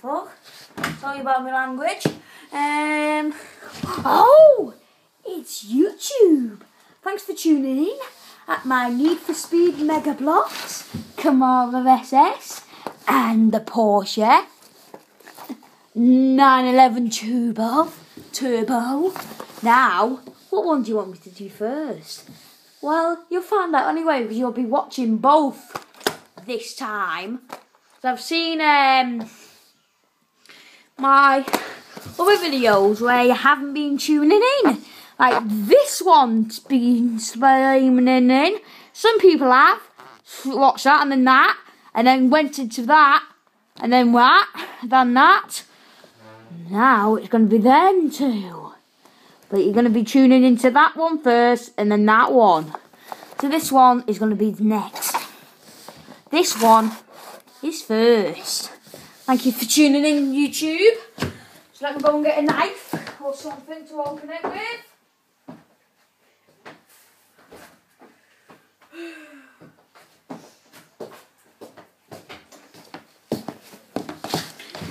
fuck? Sorry about my language. Oh, it's YouTube. Thanks for tuning in at my Need for Speed Mega Bloks, Camaro SS, and the Porsche 911 Turbo. Now, what one do you want me to do first? Well, you'll find out anyway because you'll be watching both this time. So I've seen my other videos where you haven't been tuning in. Like this one's been streaming in. Some people have watched that and then that, and then went into that, and then that, then that. Now it's going to be them two. But you're going to be tuning into that one first, and then that one. So this one is going to be next. This one is first. Thank you for tuning in, YouTube. So let me go and get a knife or something to open it with.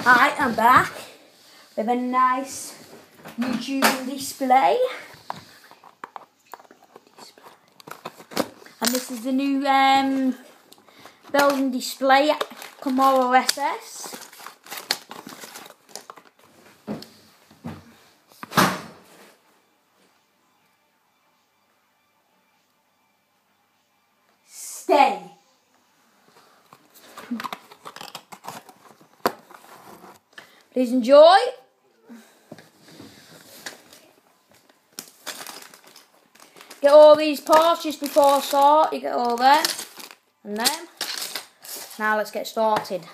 Alright, I'm back with a nice YouTube display. And this is the new building display Camaro SS. Stay. Please enjoy. Get all these parts just before I start. You get all them. And then. Now let's get started.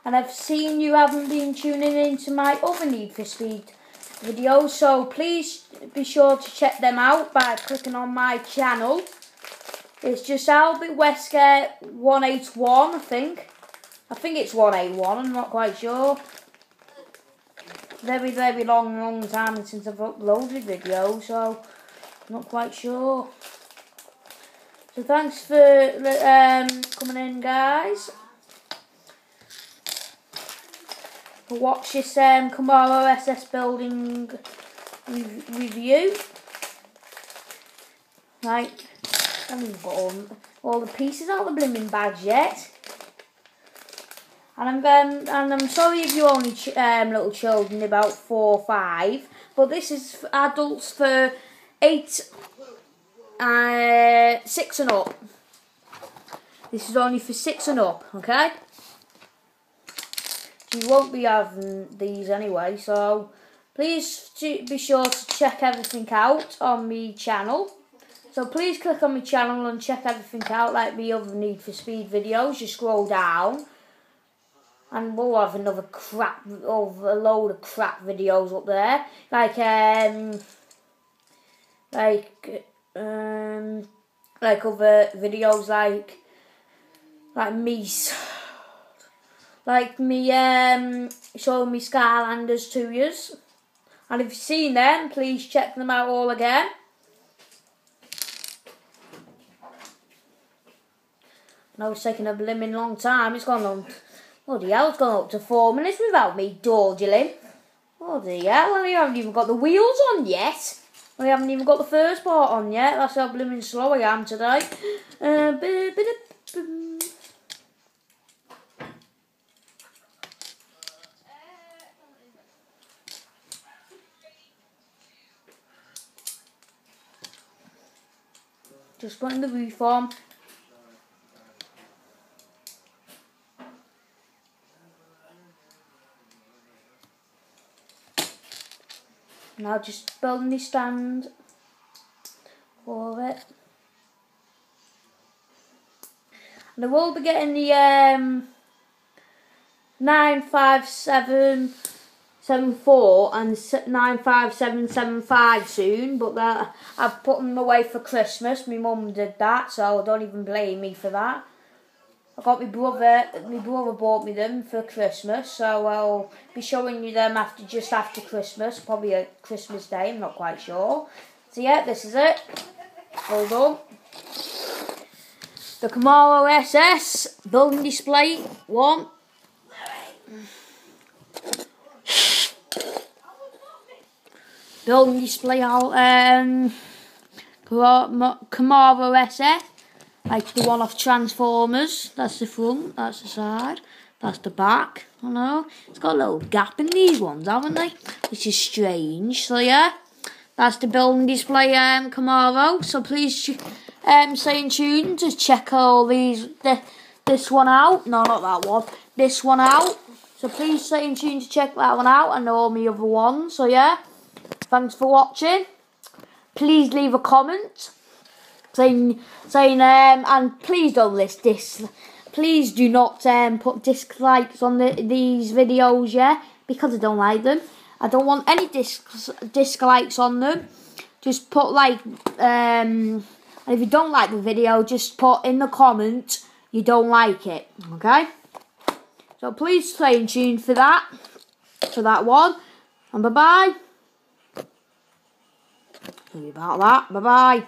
And I've seen you haven't been tuning into my other Need for Speed videos, so please be sure to check them out by clicking on my channel. It's just Albert Wesker 181, I think. I think it's 181, I'm not quite sure. Very, very long time since I've uploaded videos, so I'm not quite sure. So thanks for coming in, guys. Watch this Camaro SS building review. Right, I haven't got all the pieces out of the blimmin' bags yet. And I'm sorry if you only little children about 4 or 5, but this is for adults for 6 and up. This is only for 6 and up, okay? You won't be having these anyway, so please be sure to check everything out on my channel. So please click on my channel and check everything out, like the other Need for Speed videos. Just scroll down, and we'll have a load of crap videos up there, like other videos like me. Like me showing me Skylanders to yous. And if you've seen them, please check them out all again. I know it's taken a blimmin' long time. It's gone on, bloody hell, it's gone up to 4 minutes without me dawdling. Bloody hell, and you haven't even got the wheels on yet. I haven't even got the first part on yet. That's how blimmin' slow I am today. Just putting the roof on. Now just building the stand for it. And I will be getting the 957 74 and 95775 soon, but that I've put them away for Christmas. My mum did that, so don't even blame me for that. I got my brother bought me them for Christmas, so I'll be showing you them just after Christmas, probably a Christmas Day, I'm not quite sure. So yeah, this is it. Hold on. The Camaro SS building display 1. Building display out Camaro SS, like the one off Transformers. That's the front, that's the side, that's the back. I know it's got a little gap in these ones, haven't they? Which is strange. So yeah, that's the building display Camaro. So please stay in tune to check all this one out. No, not that one. This one out. So please stay in tune to check that one out and all my other ones. So yeah. Thanks for watching. Please leave a comment saying and please don't list this. Please do not put dislikes on these videos, yeah, because I don't like them. I don't want any dislikes on them. Just put like and if you don't like the video, just put in the comment you don't like it. Okay. So please stay in tune for that one, and bye bye. Sorry about that. Bye bye.